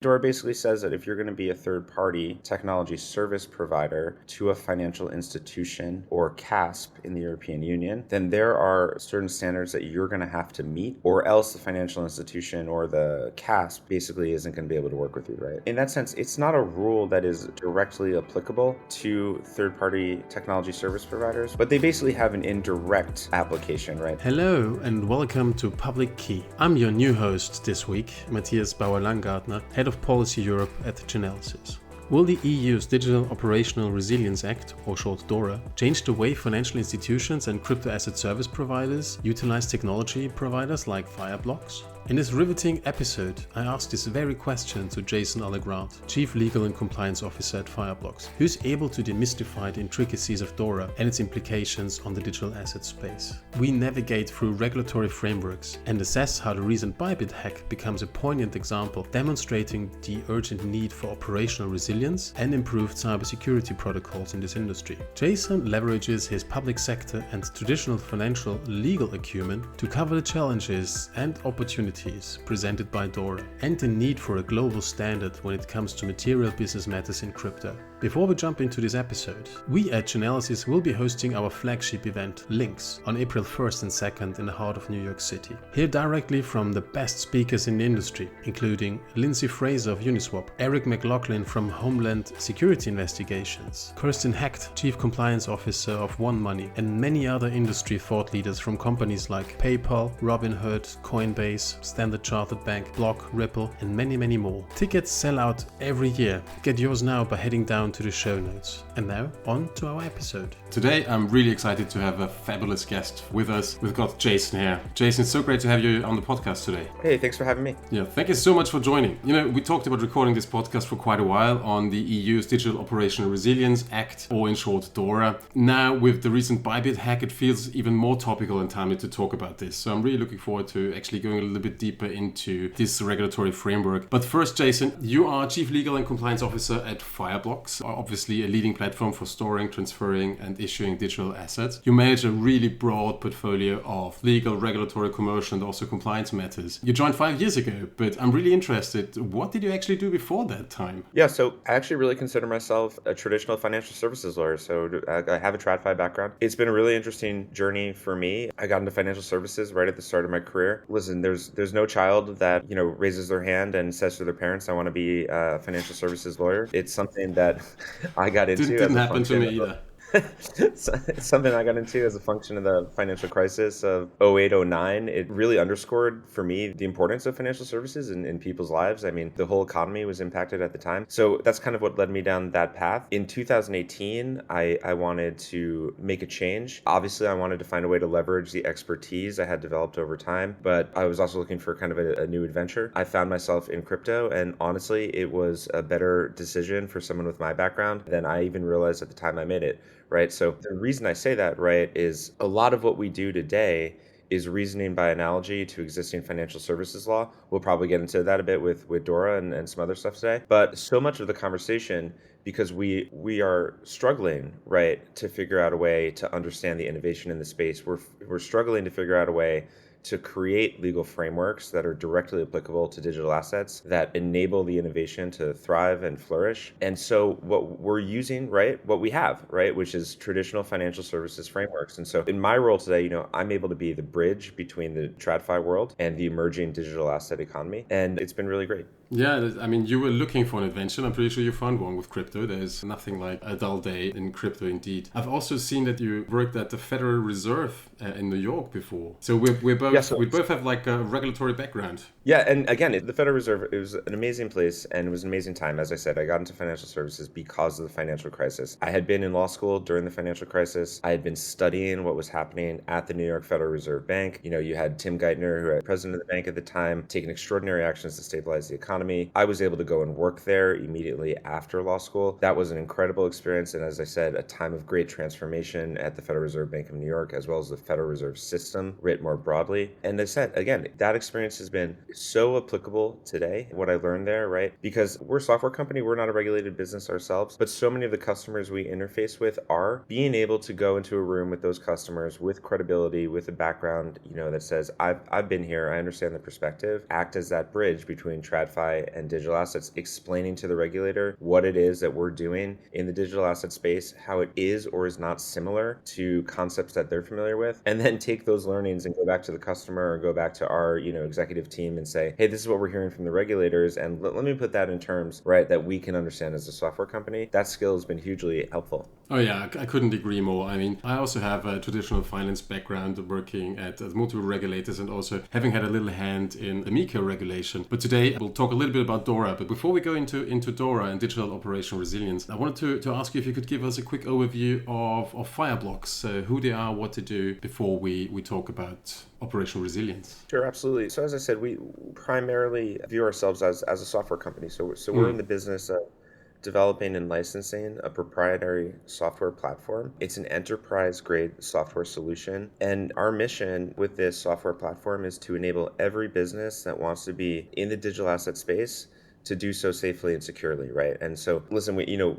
DORA basically says that if you're going to be a third-party technology service provider to a financial institution or CASP in the European Union, then there are certain standards that you're going to have to meet, or else the financial institution or the CASP basically isn't going to be able to work with you, right? In that sense, it's not a rule that is directly applicable to third-party technology service providers, but they basically have an indirect application, right? Hello and welcome to Public Key. I'm your new host this week, Matthias Bauer-Langartner, Head of Policy Europe at Chainalysis. Will the EU's Digital Operational Resilience Act, or short DORA, change the way financial institutions and crypto asset service providers utilize technology providers like Fireblocks? In this riveting episode, I asked this very question to Jason Allegrand, Chief Legal and Compliance Officer at Fireblocks, who's able to demystify the intricacies of DORA and its implications on the digital asset space. We navigate through regulatory frameworks and assess how the recent Bybit hack becomes a poignant example demonstrating the urgent need for operational resilience and improved cybersecurity protocols in this industry. Jason leverages his public sector and traditional financial legal acumen to cover the challenges and opportunities presented by DORA and the need for a global standard when it comes to material business matters in crypto. Before we jump into this episode, we at Chainalysis will be hosting our flagship event, Links, on April 1st and 2nd in the heart of New York City. Hear directly from the best speakers in the industry, including Lindsay Fraser of Uniswap, Eric McLaughlin from Homeland Security Investigations, Kirsten Hecht, Chief Compliance Officer of OneMoney, and many other industry thought leaders from companies like PayPal, Robinhood, Coinbase, Standard Chartered Bank, Block, Ripple, and many, many more. Tickets sell out every year. Get yours now by heading down to the show notes. And now, on to our episode. Today, I'm really excited to have a fabulous guest with us. We've got Jason here. Jason, it's so great to have you on the podcast today. Hey, thanks for having me. Yeah, thank you so much for joining. You know, we talked about recording this podcast for quite a while on the EU's Digital Operational Resilience Act, or in short, DORA. Now, with the recent Bybit hack, it feels even more topical and timely to talk about this. So I'm really looking forward to actually going a little bit deeper into this regulatory framework. But first, Jason, you are Chief Legal and Compliance Officer at Fireblocks, obviously a leading platform for storing, transferring, and issuing digital assets. You manage a really broad portfolio of legal, regulatory, commercial, and also compliance matters. You joined 5 years ago, but I'm really interested. What did you actually do before that time? Yeah, so I actually really consider myself a traditional financial services lawyer. So I have a TradFi background. It's been a really interesting journey for me. I got into financial services right at the start of my career. Listen, there's no child that, raises their hand and says to their parents, I want to be a financial services lawyer. It's something that I got into. Didn't happen to me either. It's something I got into as a function of the financial crisis of 08-09. It really underscored for me the importance of financial services in people's lives. I mean, the whole economy was impacted at the time. So that's kind of what led me down that path. In 2018, I wanted to make a change. Obviously, I wanted to find a way to leverage the expertise I had developed over time, but I was also looking for kind of a new adventure. I found myself in crypto, and honestly, it was a better decision for someone with my background than I even realized at the time I made it. Right. So the reason I say that, right, is a lot of what we do today is reasoning by analogy to existing financial services law. We'll probably get into that a bit with DORA and some other stuff today. But so much of the conversation, because we are struggling, right, to figure out a way to understand the innovation in the space. We're struggling to figure out a way to create legal frameworks that are directly applicable to digital assets that enable the innovation to thrive and flourish. And so what we're using, right, what we have, right, which is traditional financial services frameworks. And so in my role today, I'm able to be the bridge between the TradFi world and the emerging digital asset economy. And it's been really great. Yeah, I mean, you were looking for an adventure. I'm pretty sure you found one with crypto. There's nothing like a dull day in crypto indeed. I've also seen that you worked at the Federal Reserve in New York before. So we both have like a regulatory background. Yeah, and again, the Federal Reserve, it was an amazing place and it was an amazing time. As I said, I got into financial services because of the financial crisis. I had been in law school during the financial crisis. I had been studying what was happening at the New York Federal Reserve Bank. You had Tim Geithner, who was president of the bank at the time, taking extraordinary actions to stabilize the economy. I was able to go and work there immediately after law school. That was an incredible experience. And as I said, a time of great transformation at the Federal Reserve Bank of New York, as well as the Federal Reserve System writ more broadly. And as I said, again, that experience has been so applicable today, what I learned there, right? Because we're a software company, we're not a regulated business ourselves, but so many of the customers we interface with are being able to go into a room with those customers with credibility, with a background, that says, I've been here, I understand the perspective, act as that bridge between TradFi DeFi and digital assets, explaining to the regulator what it is that we're doing in the digital asset space, how it is or is not similar to concepts that they're familiar with, and then take those learnings and go back to the customer or go back to our executive team and say, hey, this is what we're hearing from the regulators, and let me put that in terms, right, that we can understand as a software company. That skill has been hugely helpful. Oh yeah, I couldn't agree more. I mean, I also have a traditional finance background working at multiple regulators and also having had a little hand in the MiCA regulation. But today we'll talk a little bit about DORA. But before we go into DORA and digital operational resilience, I wanted to ask you if you could give us a quick overview of Fireblocks, who they are, what they do, before we talk about operational resilience. Sure, absolutely. So as I said, we primarily view ourselves as a software company. So we're in the business of developing and licensing a proprietary software platform. It's an enterprise-grade software solution. And our mission with this software platform is to enable every business that wants to be in the digital asset space to do so safely and securely, right? And so, listen,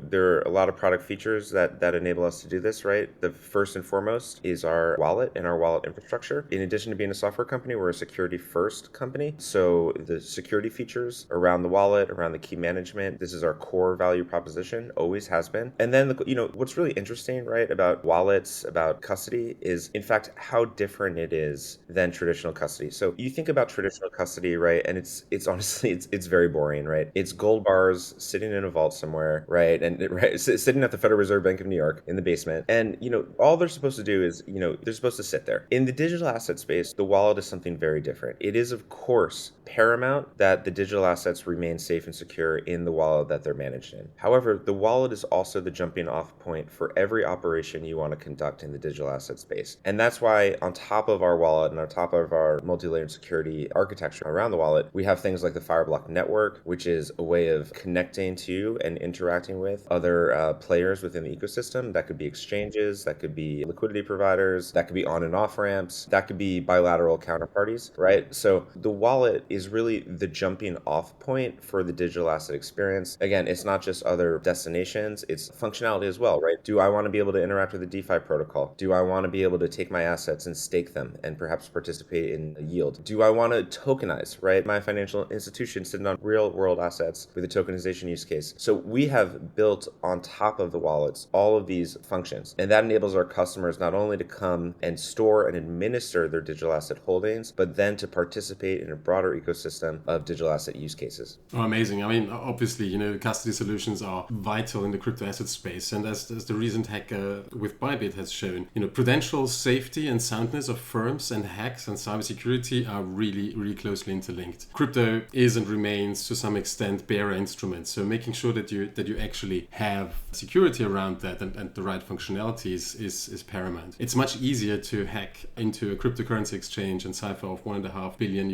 there are a lot of product features that enable us to do this, right? The first and foremost is our wallet and our wallet infrastructure. In addition to being a software company, we're a security-first company. So the security features around the wallet, around the key management, this is our core value proposition, always has been. And then, what's really interesting, right, about wallets, about custody is, in fact, how different it is than traditional custody. So you think about traditional custody, right, and it's honestly, it's very boring, right? It's gold bars sitting in a vault somewhere, right? And sitting at the Federal Reserve Bank of New York in the basement. And, all they're supposed to do is, they're supposed to sit there. In the digital asset space, the wallet is something very different. It is, of course, paramount that the digital assets remain safe and secure in the wallet that they're managed in. However, the wallet is also the jumping off point for every operation you want to conduct in the digital asset space. And that's why on top of our wallet and on top of our multi-layered security architecture around the wallet, we have things like the Fireblock network, which is a way of connecting to and interacting with other players within the ecosystem. That could be exchanges, that could be liquidity providers, that could be on and off ramps, that could be bilateral counterparties, right? So the wallet is really the jumping off point for the digital asset experience. Again, it's not just other destinations, it's functionality as well, right? Do I want to be able to interact with the DeFi protocol? Do I want to be able to take my assets and stake them and perhaps participate in a yield? Do I want to tokenize, right, my financial institution sitting on real world assets with a tokenization use case? So we have built on top of the wallets all of these functions, and that enables our customers not only to come and store and administer their digital asset holdings, but then to participate in a broader ecosystem of digital asset use cases. Oh, amazing. I mean, obviously, custody solutions are vital in the crypto asset space, and as the recent hack with Bybit has shown, prudential safety and soundness of firms and hacks and cybersecurity are really, really closely interlinked. Crypto is and remains to some extent bearer instruments, so making sure that you actually have security around that and the right functionalities is paramount. It's much easier to hack into a cryptocurrency exchange and cipher off $1.5 billion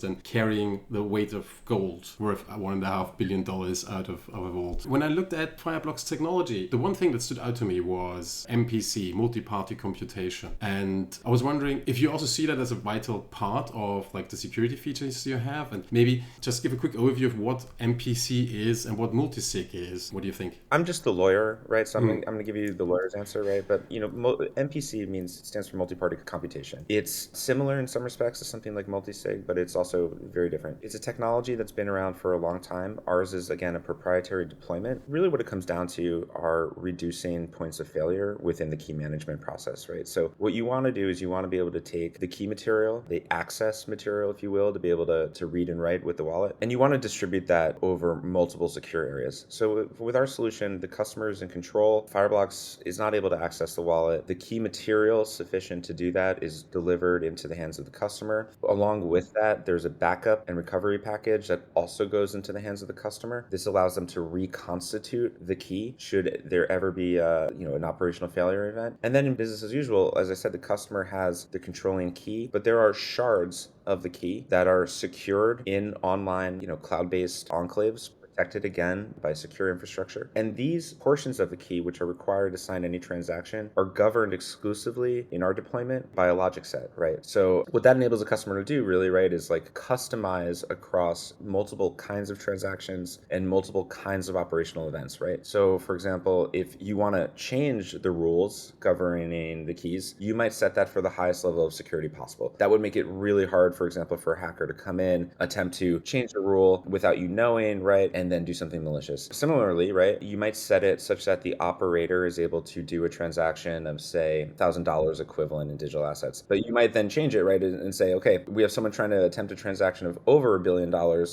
than carrying the weight of gold worth $1.5 billion out of a vault. When I looked at Fireblocks technology, the one thing that stood out to me was MPC, multi-party computation. And I was wondering if you also see that as a vital part of the security features you have, and maybe just give a quick overview of what MPC is and what multisig is. What do you think? I'm just the lawyer, right? So I'm going to give you the lawyer's answer, right? But MPC stands for multi-party computation. It's similar in some respects to something like multisig, but it's also very different. It's a technology that's been around for a long time. Ours is, again, a proprietary deployment. Really what it comes down to are reducing points of failure within the key management process, right? So what you want to do is you want to be able to take the key material, the access material, if you will, to be able to read and write with the wallet, and you want to distribute that over multiple secure areas. So with our solution, the customer is in control. Fireblocks is not able to access the wallet. The key material sufficient to do that is delivered into the hands of the customer. Along with that, there's a backup and recovery package that also goes into the hands of the customer. This allows them to reconstitute the key should there ever be an operational failure event. And then in business as usual, as I said, the customer has the controlling key, but there are shards of the key that are secured in online, cloud-based enclaves protected again by secure infrastructure. And these portions of the key, which are required to sign any transaction, are governed exclusively in our deployment by a logic set, right? So what that enables a customer to do really, right, is like customize across multiple kinds of transactions and multiple kinds of operational events, right? So for example, if you want to change the rules governing the keys, you might set that for the highest level of security possible. That would make it really hard, for example, for a hacker to come in, attempt to change the rule without you knowing, right, and then do something malicious. Similarly, right, you might set it such that the operator is able to do a transaction of, say, $1,000 equivalent in digital assets. But you might then change it, right, and say, okay, we have someone trying to attempt a transaction of over $1 billion.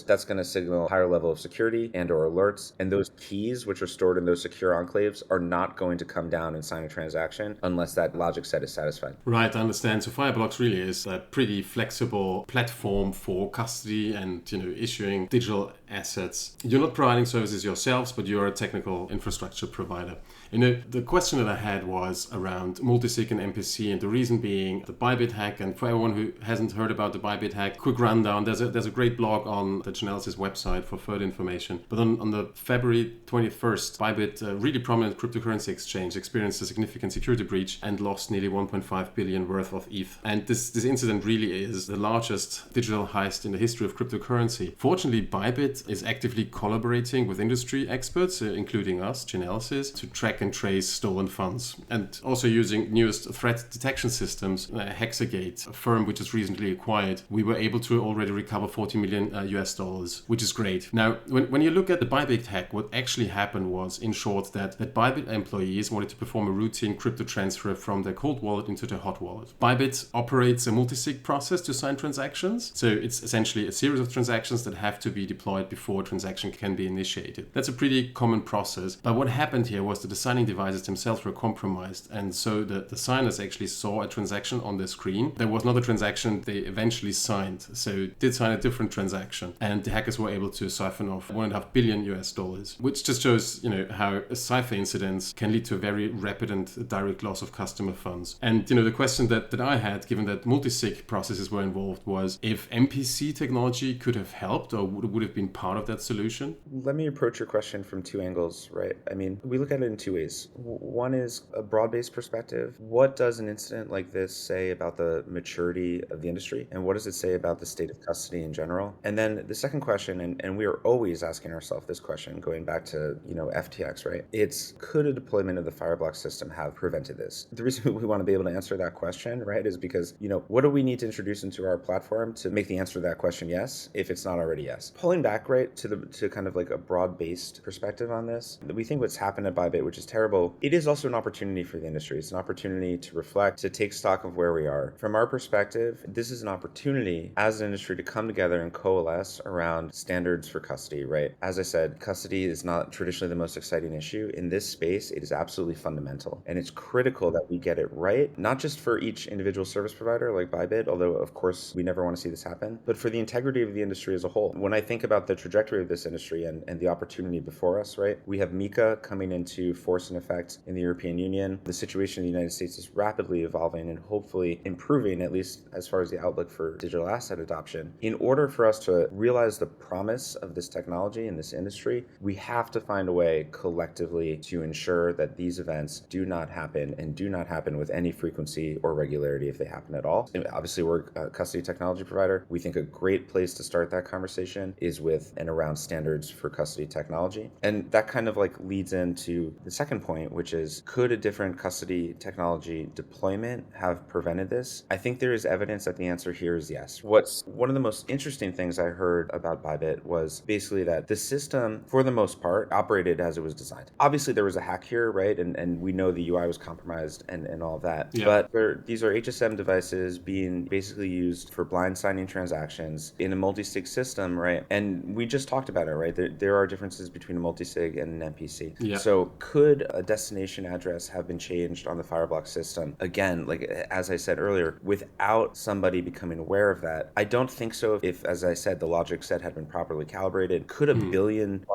That's going to signal a higher level of security and or alerts. And those keys, which are stored in those secure enclaves, are not going to come down and sign a transaction unless that logic set is satisfied. Right, I understand. So Fireblocks really is a pretty flexible platform for custody and issuing digital assets. You're not providing services yourselves, but you're a technical infrastructure provider. The question that I had was around multisig and MPC, and the reason being the Bybit hack. And for everyone who hasn't heard about the Bybit hack, quick rundown. There's a great blog on the Chainalysis website for further information. But on the February 21st, Bybit, a really prominent cryptocurrency exchange, experienced a significant security breach and lost nearly 1.5 billion worth of ETH. And this incident really is the largest digital heist in the history of cryptocurrency. Fortunately, Bybit is actively collaborating with industry experts, including us, Chainalysis, to track and trace stolen funds, and also using newest threat detection systems, Hexagate, a firm which is recently acquired. We were able to already recover $40 million US dollars, which is great. Now, when you look at the Bybit hack, what actually happened was, in short, that Bybit employees wanted to perform a routine crypto transfer from their cold wallet into their hot wallet. Bybit operates a multisig process to sign transactions, so it's essentially a series of transactions that have to be deployed before a transaction can be initiated. That's a pretty common process, but what happened here was that the signing devices themselves were compromised, and so the signers actually saw a transaction on the screen. There was not a transaction they eventually signed, so did sign a different transaction, and the hackers were able to siphon off $1.5 billion US dollars, which just shows how cipher incidents can lead to a very rapid and direct loss of customer funds. And the question that I had, given that multisig processes were involved, was if MPC technology could have helped or would have been part of that solution. Let me approach your question from two angles, right? I mean, we look at it in two ways. One is a broad-based perspective. What does an incident like this say about the maturity of the industry? And what does it say about the state of custody in general? And then the second question, and we are always asking ourselves this question, going back to, FTX, right? It's, could a deployment of the Fireblocks system have prevented this? The reason we want to be able to answer that question, right, is because, what do we need to introduce into our platform to make the answer to that question yes, if it's not already yes? Pulling back, right, to kind of like a broad-based perspective on this, we think what's happened at Bybit, which is terrible, it is also an opportunity for the industry. It's an opportunity to reflect, to take stock of where we are. From our perspective, this is an opportunity as an industry to come together and coalesce around standards for custody, right? As I said, custody is not traditionally the most exciting issue. In this space, it is absolutely fundamental. And it's critical that we get it right, not just for each individual service provider like Bybit, although of course we never want to see this happen, but for the integrity of the industry as a whole. When I think about the trajectory of this industry and the opportunity before us, right? We have MiCA coming into force and effect in the European Union. The situation in the United States is rapidly evolving and hopefully improving, at least as far as the outlook for digital asset adoption. In order for us to realize the promise of this technology in this industry, we have to find a way collectively to ensure that these events do not happen and do not happen with any frequency or regularity if they happen at all. And obviously, we're a custody technology provider. We think a great place to start that conversation is with and around standards for custody technology. And that kind of like leads into the second point, which is, could a different custody technology deployment have prevented this? I think there is evidence that the answer here is yes. What's one of the most interesting things I heard about Bybit was basically that the system, for the most part, operated as it was designed. Obviously, there was a hack here, right? And we know the UI was compromised and all of that. Yeah. But these are HSM devices being basically used for blind signing transactions in a multi-sig system, right? And we just talked about it, right? There are differences between a multi-sig and an MPC. Yeah. So could a destination address have been changed on the Fireblocks system? Again, like as I said earlier, without somebody becoming aware of that, I don't think so. If, as I said, the logic set had been properly calibrated, could $1 billion+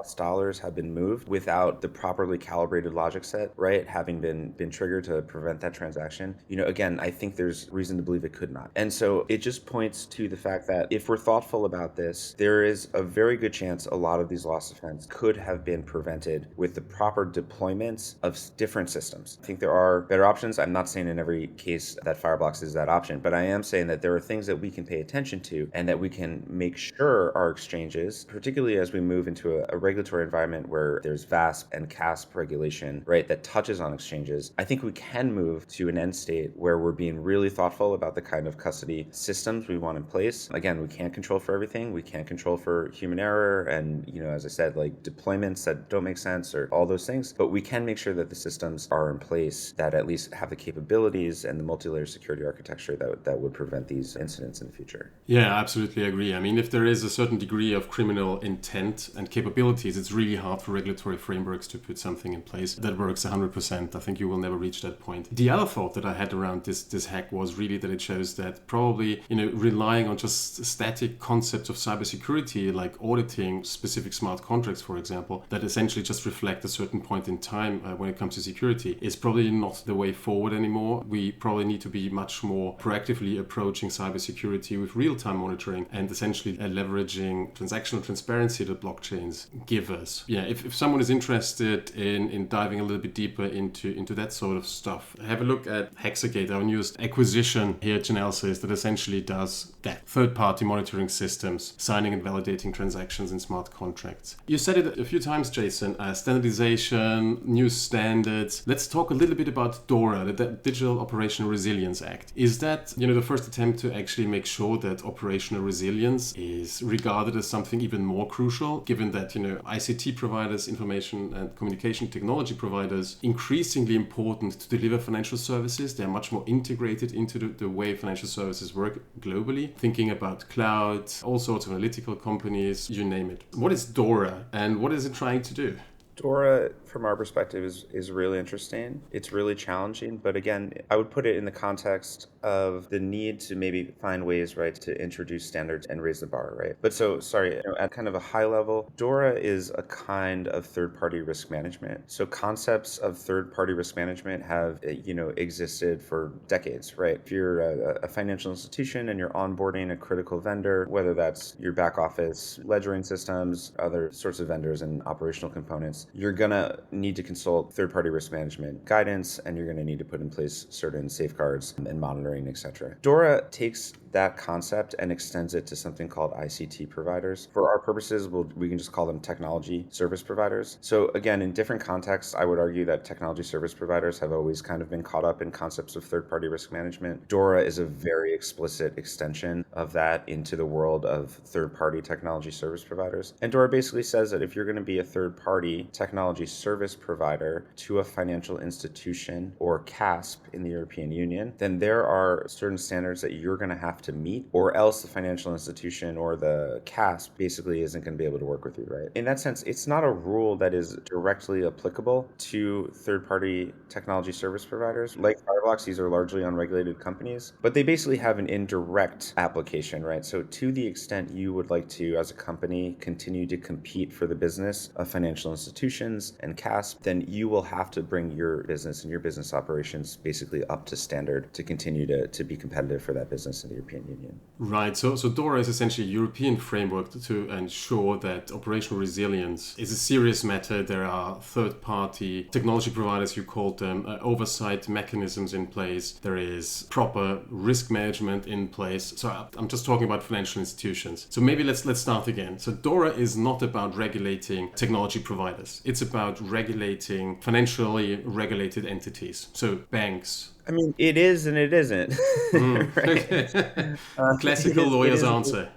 have been moved without the properly calibrated logic set, right, having been triggered to prevent that transaction? Again, I think there's reason to believe it could not. And so it just points to the fact that if we're thoughtful about this, there is a very very good chance a lot of these loss events could have been prevented with the proper deployments of different systems. I think there are better options. I'm not saying in every case that Fireblocks is that option, but I am saying that there are things that we can pay attention to and that we can make sure our exchanges, particularly as we move into a regulatory environment where there's VASP and CASP regulation, right, that touches on exchanges. I think we can move to an end state where we're being really thoughtful about the kind of custody systems we want in place. Again, we can't control for everything. We can't control for human error and, as I said, like deployments that don't make sense or all those things, but we can make sure that the systems are in place that at least have the capabilities and the multi-layer security architecture that would prevent these incidents in the future. Yeah, I absolutely agree. I mean, if there is a certain degree of criminal intent and capabilities, it's really hard for regulatory frameworks to put something in place that works 100%. I think you will never reach that point. The other thought that I had around this hack was really that it shows that probably, relying on just static concepts of cybersecurity, like auditing specific smart contracts, for example, that essentially just reflect a certain point in time when it comes to security, is probably not the way forward anymore. We probably need to be much more proactively approaching cybersecurity with real-time monitoring and essentially leveraging transactional transparency that blockchains give us. Yeah, if someone is interested in diving a little bit deeper into that sort of stuff, have a look at Hexagate, our newest acquisition here at Chainalysis that essentially does that. Third-party monitoring systems, signing and validating transactions in smart contracts. You said it a few times, Jason, standardization, new standards. Let's talk a little bit about DORA, the Digital Operational Resilience Act. Is that, the first attempt to actually make sure that operational resilience is regarded as something even more crucial, given that, ICT providers, information and communication technology providers, increasingly important to deliver financial services. They're much more integrated into the way financial services work globally, thinking about cloud, all sorts of analytical companies, you name it. What is DORA and what is it trying to do? DORA, from our perspective, is really interesting. It's really challenging, but again, I would put it in the context of the need to maybe find ways, right, to introduce standards and raise the bar, right? But at kind of a high level, DORA is a kind of third-party risk management. So concepts of third-party risk management have, existed for decades, right? If you're a financial institution and you're onboarding a critical vendor, whether that's your back office ledgering systems, other sorts of vendors and operational components, you're going to need to consult third-party risk management guidance, and you're going to need to put in place certain safeguards and monitoring, etc. DORA takes that concept and extends it to something called ICT providers. For our purposes, we can just call them technology service providers. So again, in different contexts, I would argue that technology service providers have always kind of been caught up in concepts of third-party risk management. DORA is a very explicit extension of that into the world of third-party technology service providers. And DORA basically says that if you're going to be a third-party technology service provider to a financial institution or CASP in the European Union, then there are certain standards that you're going to have to meet, or else the financial institution or the CASP basically isn't going to be able to work with you, right? In that sense, it's not a rule that is directly applicable to third-party technology service providers. Like Fireblocks, these are largely unregulated companies, but they basically have an indirect application, right? So to the extent you would like to, as a company, continue to compete for the business of financial institutions and CASP, then you will have to bring your business and your business operations basically up to standard to continue to be competitive for that business in the European Union. Right. So DORA is essentially a European framework to ensure that operational resilience is a serious matter. There are third-party technology providers, you called them, oversight mechanisms in place. There is proper risk management in place. So I'm just talking about financial institutions. So maybe let's start again. So DORA is not about regulating technology providers. It's about regulating financially regulated entities. So banks. I mean, it is and it isn't. Right? Classical lawyer's answer.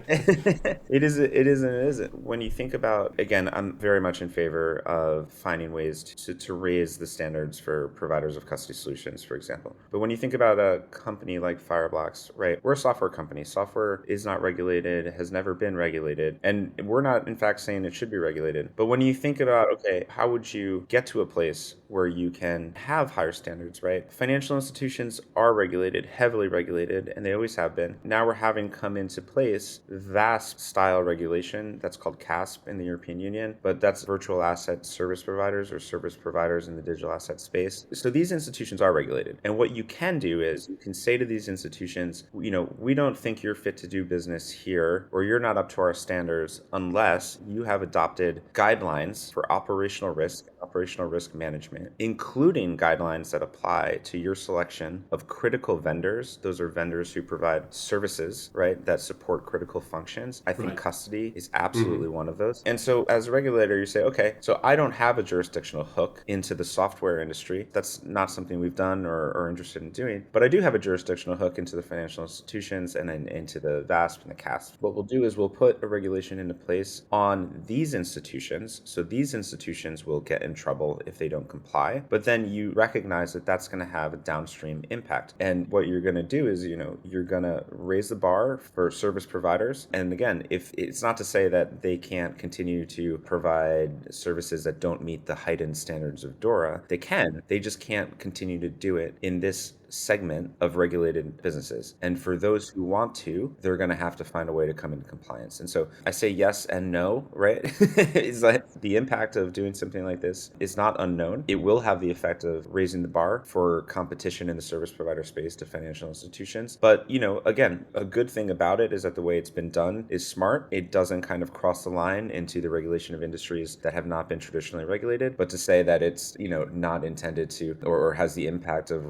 It is and it isn't. When you think about, again, I'm very much in favor of finding ways to raise the standards for providers of custody solutions, for example. But when you think about a company like Fireblocks, right, we're a software company. Software is not regulated, has never been regulated, and we're not, in fact, saying it should be regulated. But when you think about, okay, how would you get to a place where you can have higher standards, right? financial institutions are regulated, heavily regulated, and they always have been. Now we're having come into place VASP style regulation that's called CASP in the European Union, but that's virtual asset service providers or service providers in the digital asset space. So these institutions are regulated. And what you can do is you can say to these institutions, we don't think you're fit to do business here, or you're not up to our standards unless you have adopted guidelines for operational risk management, including guidelines that apply to your selection of critical vendors. Those are vendors who provide services, right, that support critical functions. I think custody is absolutely one of those. And so as a regulator, you say, okay, so I don't have a jurisdictional hook into the software industry. That's not something we've done or are interested in doing, but I do have a jurisdictional hook into the financial institutions and then into the VASP and the CASP. What we'll do is we'll put a regulation into place on these institutions. So these institutions will get in trouble if they don't comply, but then you recognize that that's going to have a downstream impact. And what you're going to do is, you're going to raise the bar for service providers. And again, if it's not to say that they can't continue to provide services that don't meet the heightened standards of DORA, they can, they just can't continue to do it in this segment of regulated businesses. And for those who want to, they're going to have to find a way to come into compliance. And so I say yes and no, right? It's like the impact of doing something like this is not unknown. It will have the effect of raising the bar for competition in the service provider space to financial institutions. But, again, a good thing about it is that the way it's been done is smart. It doesn't kind of cross the line into the regulation of industries that have not been traditionally regulated. But to say that it's, not intended to or has the impact of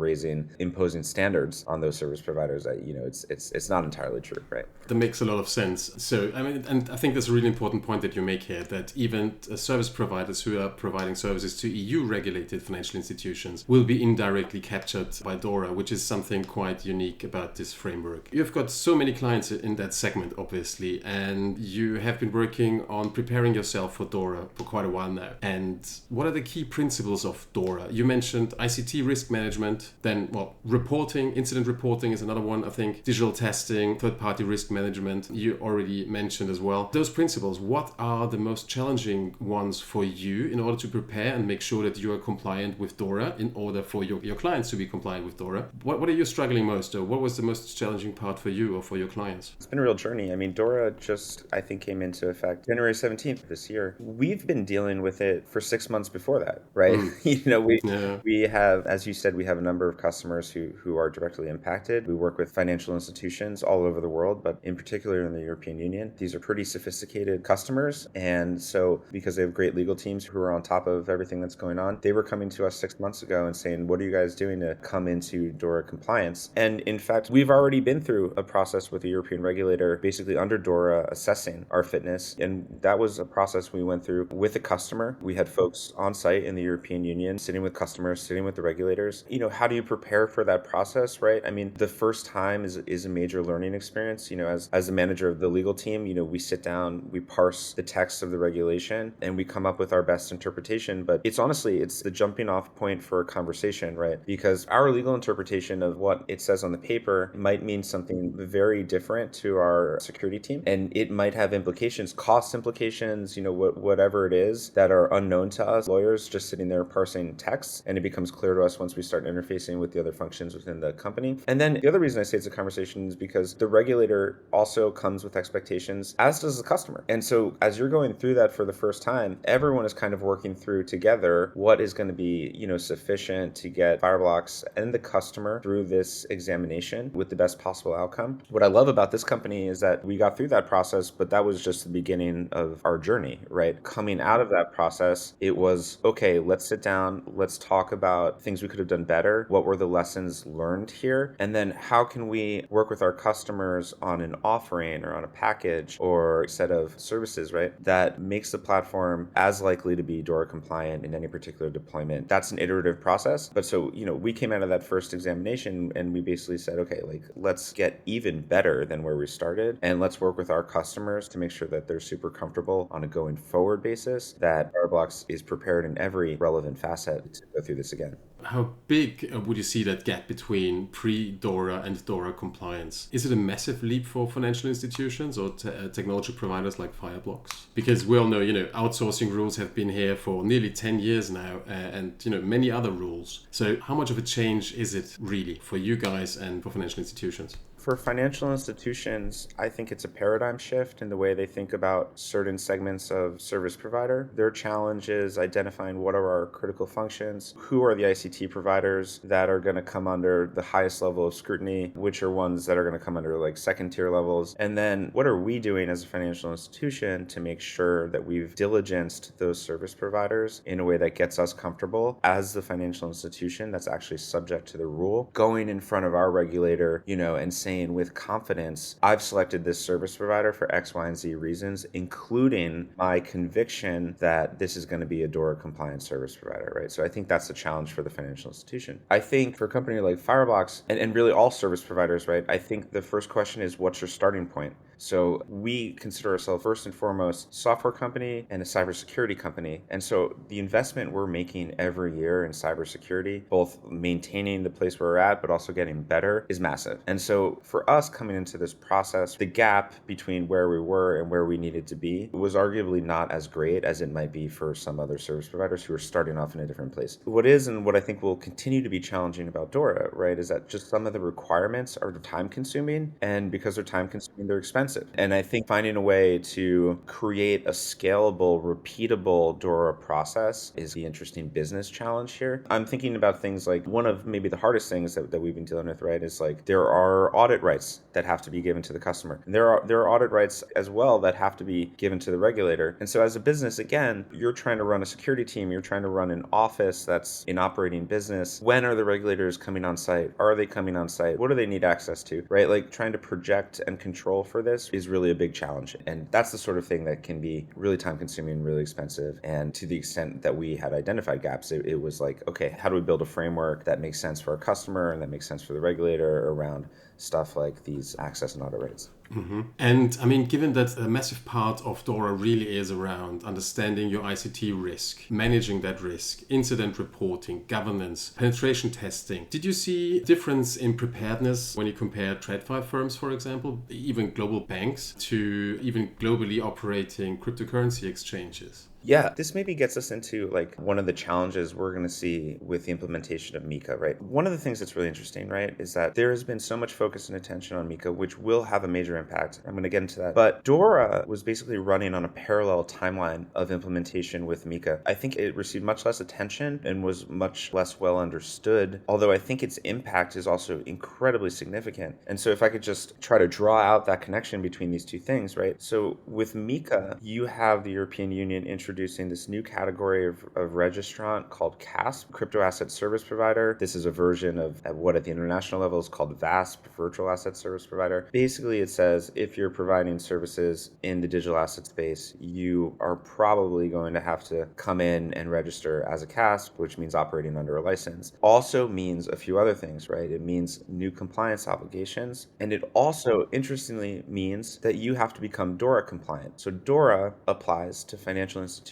imposing standards on those service providers, it's not entirely true, right? That makes a lot of sense. So, and I think that's a really important point that you make here, that even service providers who are providing services to EU-regulated financial institutions will be indirectly captured by DORA, which is something quite unique about this framework. You've got so many clients in that segment, obviously, and you have been working on preparing yourself for DORA for quite a while now. And what are the key principles of DORA? You mentioned ICT risk management, then, reporting, incident reporting is another one, I think, digital testing, third-party risk management, you already mentioned as well. Those principles, what are the most challenging ones for you in order to prepare and make sure that you are compliant with DORA in order for your clients to be compliant with DORA? What are you struggling most, or what was the most challenging part for you or for your clients? It's been a real journey. DORA just, I think, came into effect January 17th this year. We've been dealing with it for 6 months before that, right? We have, as you said, we have a number of customers who are directly impacted. We work with financial institutions all over the world, but in particular in the European Union. These are pretty sophisticated customers. And so because they have great legal teams who are on top of everything that's going on, they were coming to us 6 months ago and saying, what are you guys doing to come into DORA compliance? And in fact, we've already been through a process with the European regulator, basically under DORA, assessing our fitness. And that was a process we went through with a customer. We had folks on site in the European Union, sitting with customers, sitting with the regulators. How do you prepare for that process, right? The first time is a major learning experience. As the manager of the legal team, we sit down, we parse the text of the regulation, and we come up with our best interpretation. But it's the jumping off point for a conversation, right? Because our legal interpretation of what it says on the paper might mean something very different to our security team. And it might have implications, cost implications, whatever it is that are unknown to us lawyers just sitting there parsing text. And it becomes clear to us once we start interfacing with the other functions within the company. And then the other reason I say it's a conversation is because the regulator also comes with expectations, as does the customer. And so as you're going through that for the first time, everyone is kind of working through together what is going to be, sufficient to get Fireblocks and the customer through this examination with the best possible outcome. What I love about this company is that we got through that process, but that was just the beginning of our journey, right? Coming out of that process, it was, okay, let's sit down, let's talk about things we could have done better. What were the lessons learned here? And then how can we work with our customers on an offering or on a package or a set of services, right, that makes the platform as likely to be DORA compliant in any particular deployment? That's an iterative process. But so, we came out of that first examination and we basically said, okay, let's get even better than where we started. And let's work with our customers to make sure that they're super comfortable on a going forward basis, that Fireblocks is prepared in every relevant facet to go through this again. How big would you see that gap between pre-DORA and DORA compliance? Is it a massive leap for financial institutions or technology providers like Fireblocks? Because we all know, outsourcing rules have been here for nearly 10 years now, and, many other rules. So how much of a change is it really for you guys and for financial institutions? For financial institutions, I think it's a paradigm shift in the way they think about certain segments of service provider. Their challenge is identifying what are our critical functions, who are the ICT providers that are going to come under the highest level of scrutiny, which are ones that are going to come under like second tier levels, and then what are we doing as a financial institution to make sure that we've diligenced those service providers in a way that gets us comfortable as the financial institution that's actually subject to the rule, going in front of our regulator, and saying with confidence, I've selected this service provider for X, Y, and Z reasons, including my conviction that this is going to be a DORA compliant service provider, right? So I think that's the challenge for the financial institution. I think for a company like Fireblocks and really all service providers, right, I think the first question is, what's your starting point? So we consider ourselves first and foremost a software company and a cybersecurity company. And so the investment we're making every year in cybersecurity, both maintaining the place where we're at, but also getting better, is massive. And so for us coming into this process, the gap between where we were and where we needed to be was arguably not as great as it might be for some other service providers who are starting off in a different place. What is, and what I think will continue to be challenging about DORA, right, is that just some of the requirements are time consuming, and because they're time consuming, they're expensive. And I think finding a way to create a scalable, repeatable DORA process is the interesting business challenge here. I'm thinking about things like one of maybe the hardest things that we've been dealing with, right, is like there are audit rights that have to be given to the customer. And there are audit rights as well that have to be given to the regulator. And so as a business, again, you're trying to run a security team, you're trying to run an office that's in operating business. When are the regulators coming on site? Are they coming on site? What do they need access to, right? Like trying to project and control for this is really a big challenge. And that's the sort of thing that can be really time consuming, really expensive. And to the extent that we had identified gaps, it was like, okay, how do we build a framework that makes sense for our customer and that makes sense for the regulator around stuff like these access and audit rates? Mm-hmm. And I mean, given that a massive part of DORA really is around understanding your ICT risk, managing that risk, incident reporting, governance, penetration testing, did you see a difference in preparedness when you compare TradFi firms, for example, even global banks, to even globally operating cryptocurrency exchanges? Yeah, this maybe gets us into like one of the challenges we're going to see with the implementation of MiCA, right? One of the things that's really interesting, right, is that there has been so much focus and attention on MiCA, which will have a major impact. I'm going to get into that. But DORA was basically running on a parallel timeline of implementation with MiCA. I think it received much less attention and was much less well understood, although I think its impact is also incredibly significant. And so if I could just try to draw out that connection between these two things, right? So with MiCA, you have the European Union introducing this new category of registrant called CASP, Crypto Asset Service Provider. This is a version of what at the international level is called VASP, Virtual Asset Service Provider. Basically, it says if you're providing services in the digital asset space, you are probably going to have to come in and register as a CASP, which means operating under a license. Also means a few other things, right? It means new compliance obligations. And it also, interestingly, means that you have to become DORA compliant. So DORA applies to financial institutions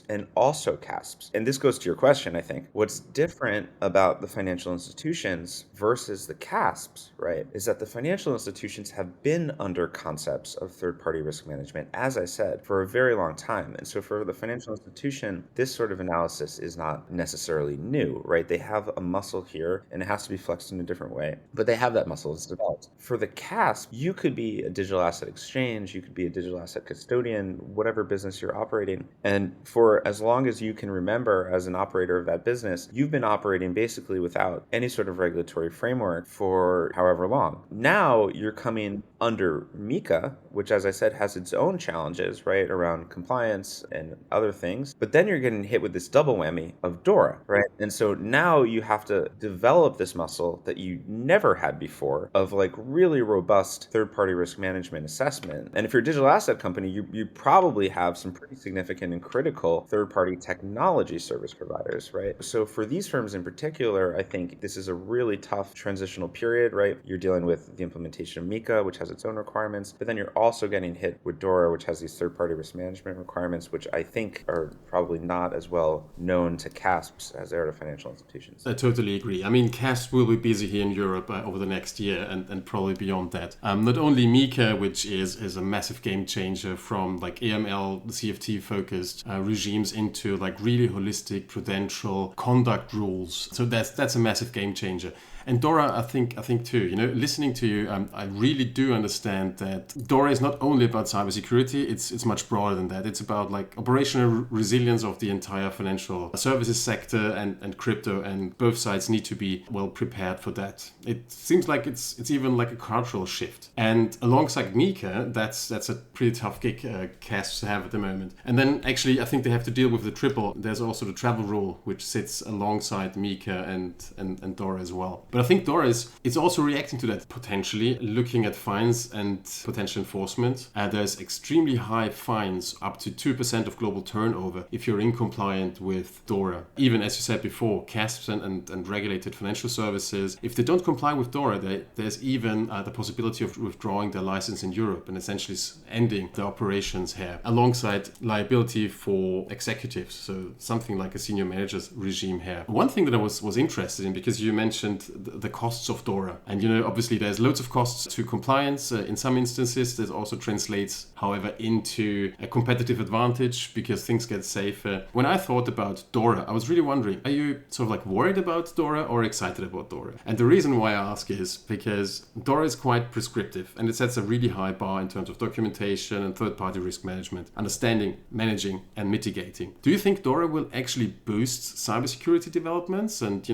and also CASPs. And this goes to your question, I think. What's different about the financial institutions versus the CASPs, right, is that the financial institutions have been under concepts of third-party risk management, as I said, for a very long time. And so for the financial institution, this sort of analysis is not necessarily new, right? They have a muscle here and it has to be flexed in a different way, but they have that muscle, it's developed. For the CASP, you could be a digital asset exchange, you could be a digital asset custodian, whatever business you're operating. And for as long as you can remember as an operator of that business, you've been operating basically without any sort of regulatory framework for however long. Now you're coming under MiCA, which, as I said, has its own challenges, right, around compliance and other things. But then you're getting hit with this double whammy of DORA, right? And so now you have to develop this muscle that you never had before of like really robust third-party risk management assessment. And if you're a digital asset company, you probably have some pretty significant and critical third-party technology service providers, right? So for these firms in particular, I think this is a really tough transitional period, right? You're dealing with the implementation of MiCA, which has its own requirements, but then you're also getting hit with DORA, which has these third-party risk management requirements, which I think are probably not as well known to CASPs as they are to financial institutions. I totally agree. I mean, CASP will be busy here in Europe over the next year and probably beyond that. Not only MiCA, which is a massive game changer from like AML, CFT focused regimes into like really holistic prudential conduct rules. So that's a massive game changer. And DORA, I think too, listening to you, I really do understand that DORA is not only about cybersecurity, it's much broader than that. It's about like operational resilience of the entire financial services sector and crypto, and both sides need to be well prepared for that. It seems like it's even like a cultural shift. And alongside MiCA, that's a pretty tough gig CASPs have at the moment. And then actually, I think they have to deal with the triple. There's also the travel rule, which sits alongside MiCA and DORA as well. But I think DORA is also reacting to that, potentially looking at fines and potential enforcement. There's extremely high fines, up to 2% of global turnover, if you're incompliant with DORA. Even as you said before, CASPs and regulated financial services, if they don't comply with DORA, there's even the possibility of withdrawing their license in Europe and essentially ending the operations here, alongside liability for executives. So something like a senior manager's regime here. One thing that I was interested in, because you mentioned the costs of DORA. And, obviously there's loads of costs to compliance. In some instances, this also translates, however, into a competitive advantage because things get safer. When I thought about DORA, I was really wondering, are you sort of like worried about DORA or excited about DORA? And the reason why I ask is because DORA is quite prescriptive and it sets a really high bar in terms of documentation and third-party risk management, understanding, managing, and mitigating. Do you think DORA will actually boost cybersecurity developments and,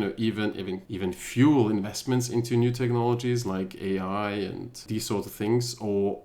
even fuel investments into new technologies like AI and these sort of things,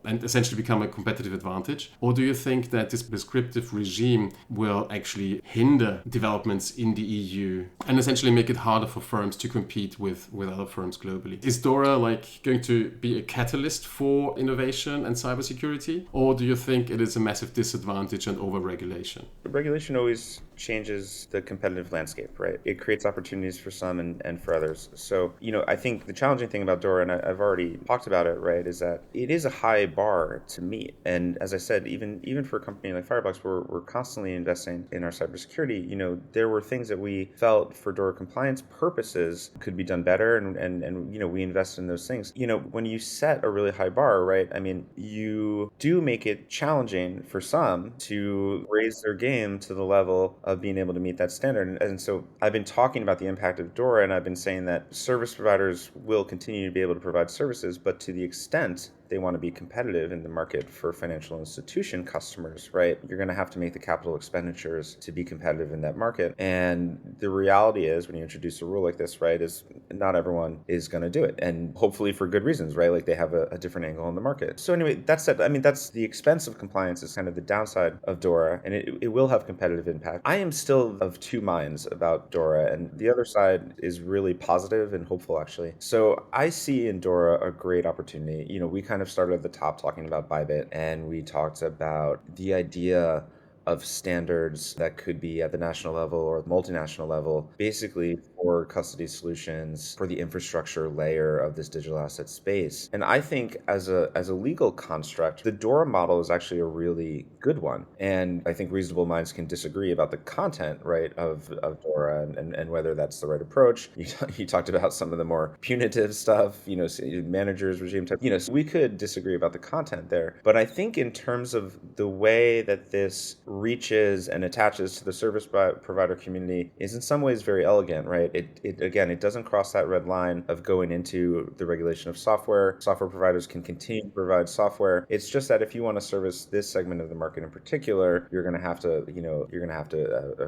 and essentially become a competitive advantage? Or do you think that this prescriptive regime will actually hinder developments in the EU and essentially make it harder for firms to compete with other firms globally? Is DORA going to be a catalyst for innovation and cybersecurity? Or do you think it is a massive disadvantage and over-regulation? Regulation always changes the competitive landscape, right? It creates opportunities for some and for others. So, I think the challenging thing about DORA, and I've already talked about it, right, is that it is a high bar to meet. And as I said, even for a company like Fireblocks, we're constantly investing in our cybersecurity. There were things that we felt for DORA compliance purposes could be done better, and we invest in those things. When you set a really high bar, right, I mean, you do make it challenging for some to raise their game to the level of being able to meet that standard. And so I've been talking about the impact of DORA, and I've been saying that service providers will continue to be able to provide services, but to the extent they want to be competitive in the market for financial institution customers, right, you're going to have to make the capital expenditures to be competitive in that market. And the reality is, when you introduce a rule like this, right, is not everyone is going to do it. And hopefully for good reasons, right? Like they have a different angle in the market. So anyway, that said, I mean, that's the expense of compliance is kind of the downside of DORA, and it will have competitive impact. I am still of two minds about DORA, and the other side is really positive and hopeful, actually. So I see in DORA a great opportunity. We kind of started at the top talking about Bybit, and we talked about the idea of standards that could be at the national level or multinational level, basically for custody solutions, for the infrastructure layer of this digital asset space. And I think as a legal construct, the DORA model is actually a really good one. And I think reasonable minds can disagree about the content, right, of DORA and whether that's the right approach. You talked about some of the more punitive stuff, managers regime type, so we could disagree about the content there. But I think in terms of the way that this reaches and attaches to the service provider community is in some ways very elegant, right? It doesn't cross that red line of going into the regulation of software. Software providers can continue to provide software. It's just that if you want to service this segment of the market in particular, you're going to have to,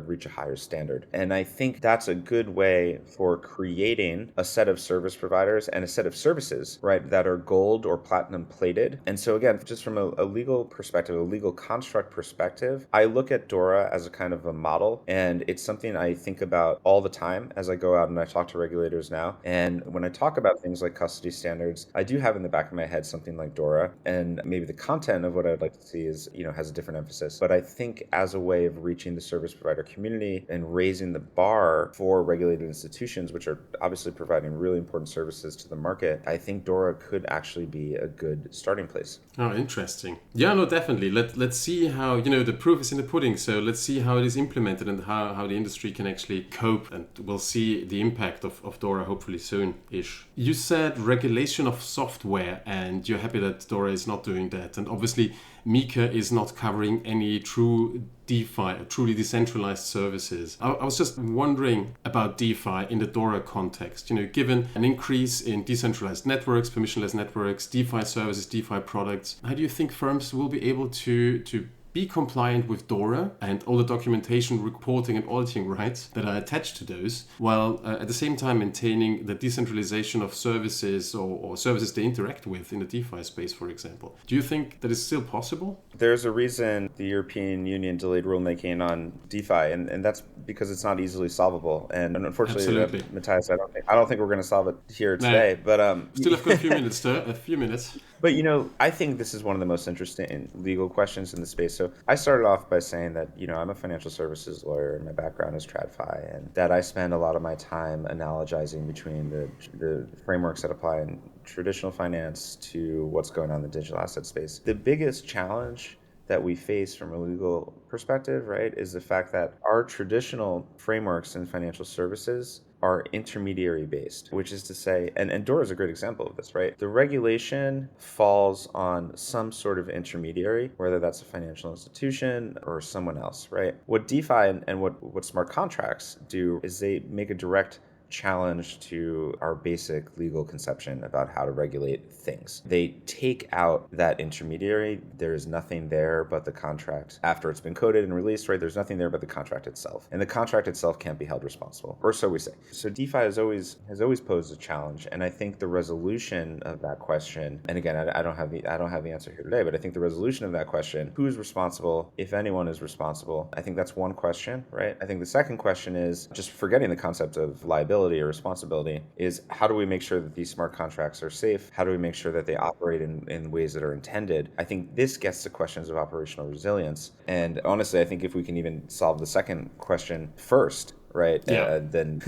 reach a higher standard. And I think that's a good way for creating a set of service providers and a set of services, right, that are gold or platinum plated. And so again, just from a legal perspective, a legal construct perspective, I look at DORA as a kind of a model, and it's something I think about all the time as I go out and I talk to regulators now. And when I talk about things like custody standards, I do have in the back of my head something like DORA, and maybe the content of what I'd like to see is, has a different emphasis. But I think as a way of reaching the service provider community and raising the bar for regulated institutions, which are obviously providing really important services to the market, I think DORA could actually be a good starting place. Oh, interesting. Yeah, no, definitely. Let's see how, the proof is in the pudding. So let's see how it is implemented and how the industry can actually cope. And we'll see the impact of DORA hopefully soon-ish. You said regulation of software, and you're happy that DORA is not doing that. And obviously, MiCA is not covering any true DeFi, truly decentralized services. I was just wondering about DeFi in the DORA context. Given an increase in decentralized networks, permissionless networks, DeFi services, DeFi products, how do you think firms will be able to be compliant with DORA and all the documentation, reporting, and auditing rights that are attached to those, while at the same time maintaining the decentralization of services or services they interact with in the DeFi space, for example? Do you think that is still possible? There's a reason the European Union delayed rulemaking on DeFi, and that's because it's not easily solvable. And unfortunately, Matthias, I don't think we're going to solve it here today. But still have got a few minutes, sir. A few minutes. But I think this is one of the most interesting legal questions in the space. So I started off by saying that I'm a financial services lawyer and my background is TradFi, and that I spend a lot of my time analogizing between the frameworks that apply in traditional finance to what's going on in the digital asset space. The biggest challenge that we face from a legal perspective, right, is the fact that our traditional frameworks in financial services are intermediary based, which is to say, and DORA is a great example of this, right? The regulation falls on some sort of intermediary, whether that's a financial institution or someone else, right? What DeFi and what smart contracts do is they make a direct challenge to our basic legal conception about how to regulate things. They take out that intermediary. There is nothing there but the contract after it's been coded and released, right? There's nothing there but the contract itself. And the contract itself can't be held responsible, or so we say. So DeFi has always posed a challenge. And I think the resolution of that question, and again, I don't have the answer here today, but I think the resolution of that question, who's responsible, if anyone is responsible, I think that's one question, right? I think the second question is, just forgetting the concept of liability or responsibility, is how do we make sure that these smart contracts are safe? How do we make sure that they operate in ways that are intended? I think this gets to questions of operational resilience. And honestly, I think if we can even solve the second question first, right? Yeah. Then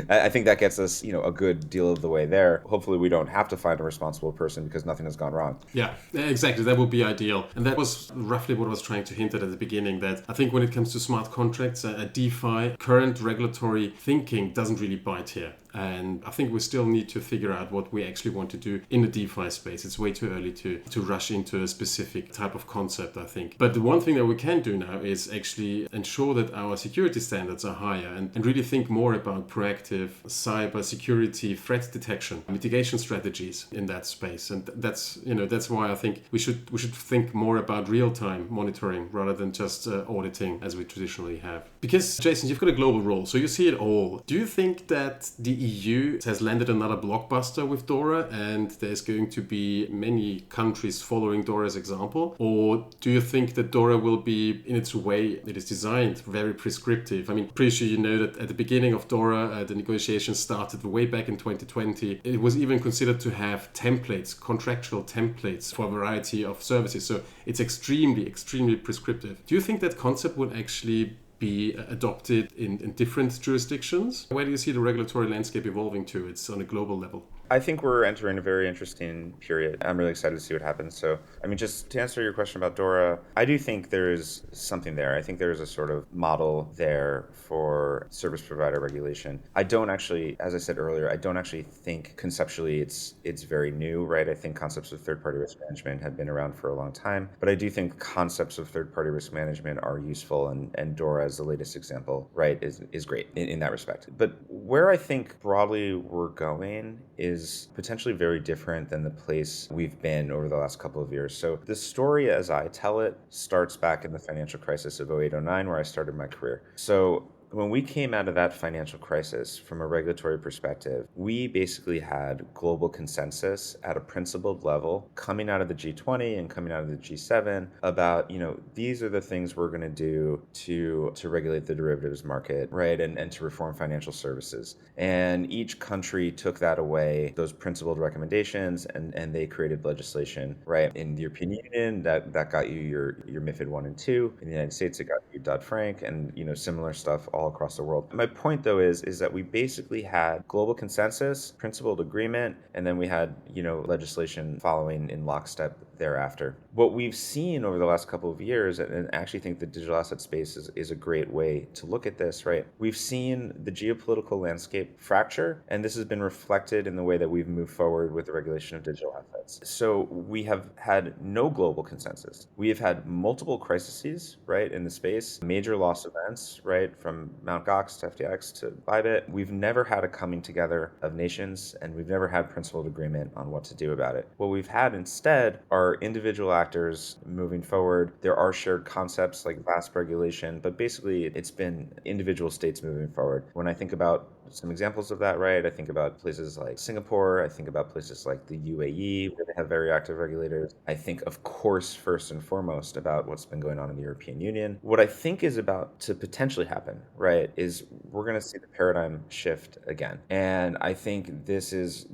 I think that gets us, a good deal of the way there. Hopefully we don't have to find a responsible person because nothing has gone wrong. Yeah, exactly. That would be ideal. And that was roughly what I was trying to hint at the beginning, that I think when it comes to smart contracts, DeFi, current regulatory thinking doesn't really bite here. And I think we still need to figure out what we actually want to do in the DeFi space. It's way too early to rush into a specific type of concept, I think. But the one thing that we can do now is actually ensure that our security standards are higher and really think more about proactive cybersecurity threat detection, mitigation strategies in that space. And that's why I think we should think more about real-time monitoring rather than just auditing as we traditionally have. Because, Jason, you've got a global role, so you see it all. Do you think that the EU has landed another blockbuster with DORA and there's going to be many countries following DORA's example? Or do you think that DORA will be, in its way it is designed, very prescriptive? I mean, pretty sure you know that at the beginning of DORA, the negotiations started way back in 2020. It was even considered to have templates, contractual templates for a variety of services. So it's extremely, extremely prescriptive. Do you think that concept will actually be adopted in different jurisdictions? Where do you see the regulatory landscape evolving to? It's on a global level. I think we're entering a very interesting period. I'm really excited to see what happens. So, just to answer your question about DORA, I do think there is something there. I think there is a sort of model there for service provider regulation. I don't actually, as I said earlier, I don't actually think conceptually it's very new, right? I think concepts of third-party risk management have been around for a long time, but I do think concepts of third-party risk management are useful, and DORA, as the latest example, right, is great in that respect. But where I think broadly we're going is potentially very different than the place we've been over the last couple of years. So the story as I tell it starts back in the financial crisis of 08-09, where I started my career. So when we came out of that financial crisis from a regulatory perspective, we basically had global consensus at a principled level coming out of the G20 and coming out of the G7 about, these are the things we're going to do to regulate the derivatives market, right? And to reform financial services. And each country took that away, those principled recommendations, and they created legislation, right? In the European Union, that got you your MiFID 1 and 2. In the United States, it got you Dodd-Frank and, similar stuff all across the world. My point, though, is that we basically had global consensus, principled agreement, and then we had, legislation following in lockstep thereafter. What we've seen over the last couple of years, and I actually think the digital asset space is a great way to look at this, right? We've seen the geopolitical landscape fracture, and this has been reflected in the way that we've moved forward with the regulation of digital assets. So we have had no global consensus. We have had multiple crises, right, in the space, major loss events, right, from Mt. Gox to FTX to Bybit. We've never had a coming together of nations, and we've never had principled agreement on what to do about it. What we've had instead are individual actors moving forward. There are shared concepts like vast regulation, but basically it's been individual states moving forward. When I think about some examples of that, right, I think about places like Singapore, I think about places like the UAE, where they have very active regulators. I think, of course, first and foremost, about what's been going on in the European Union. What I think is about to potentially happen, right, is we're going to see the paradigm shift again. And I think this is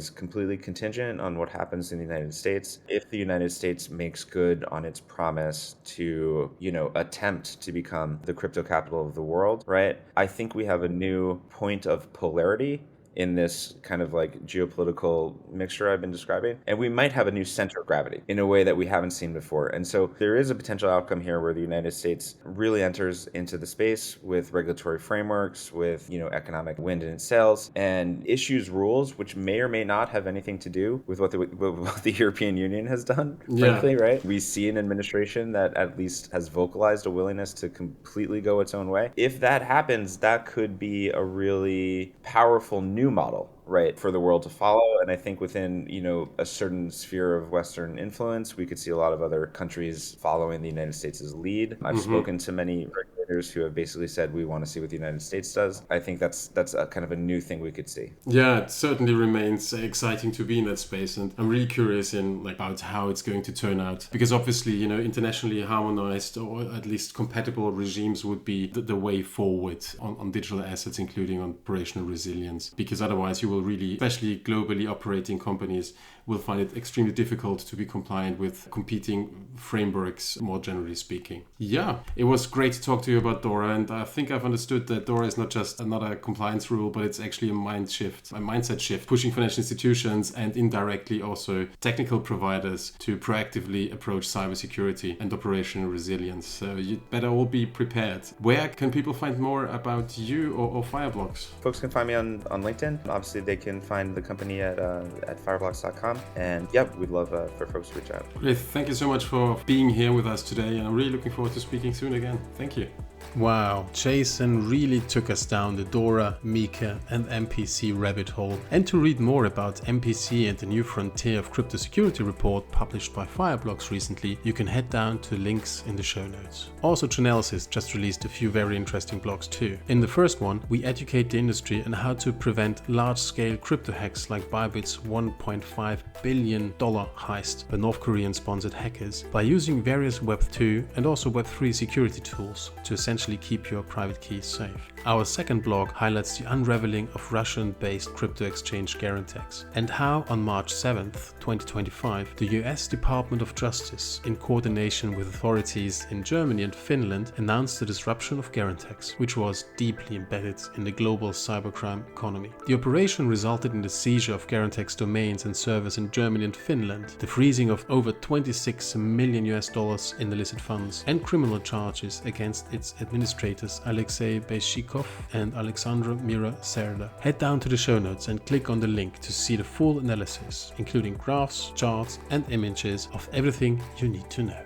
completely contingent on what happens in the United States. If the United States makes good on its promise to, attempt to become the crypto capital of the world, right, I think we have a new point of polarity in this kind of like geopolitical mixture I've been describing. And we might have a new center of gravity in a way that we haven't seen before. And so there is a potential outcome here where the United States really enters into the space with regulatory frameworks, with, economic wind in its sails, and issues rules which may or may not have anything to do with what the European Union has done, frankly, right? We see an administration that at least has vocalized a willingness to completely go its own way. If that happens, that could be a really powerful new model, right, for the world to follow. And I think within, a certain sphere of Western influence, we could see a lot of other countries following the United States' lead. I've spoken to many regulators who have basically said, we want to see what the United States does. I think that's a kind of a new thing we could see. Yeah, it certainly remains exciting to be in that space. And I'm really curious about how it's going to turn out. Because obviously, internationally harmonized or at least compatible regimes would be the way forward on digital assets, including on operational resilience. Because otherwise you will really, especially globally operating companies, will find it extremely difficult to be compliant with competing frameworks, more generally speaking. Yeah, it was great to talk to you about DORA, and I think I've understood that DORA is not just another compliance rule, but it's actually a mindset shift, pushing financial institutions and indirectly also technical providers to proactively approach cybersecurity and operational resilience. So you'd better all be prepared. Where can people find more about you or Fireblocks? Folks can find me on LinkedIn. Obviously, they can find the company at fireblocks.com. And yeah, we'd love for folks to reach out. Great. Thank you so much for being here with us today. And I'm really looking forward to speaking soon again. Thank you. Wow, Jason really took us down the DORA, MiCA and MPC rabbit hole. And to read more about MPC and the new frontier of crypto security report published by Fireblocks recently, you can head down to links in the show notes. Also, Chainalysis just released a few very interesting blogs too. In the first one, we educate the industry on how to prevent large-scale crypto hacks like Bybit's $1.5 billion heist by North Korean-sponsored hackers by using various Web 2 and also Web 3 security tools to essentially keep your private keys safe. Our second blog highlights the unraveling of Russian-based crypto exchange Garantex and how on March 7th, 2025, the US Department of Justice, in coordination with authorities in Germany and Finland, announced the disruption of Garantex, which was deeply embedded in the global cybercrime economy. The operation resulted in the seizure of Garantex domains and servers in Germany and Finland, the freezing of over $26 million in illicit funds, and criminal charges against its administrators Alexei Beshikov and Alexandra Mira Serda. Head down to the show notes and click on the link to see the full analysis, including graphs, charts, and images of everything you need to know.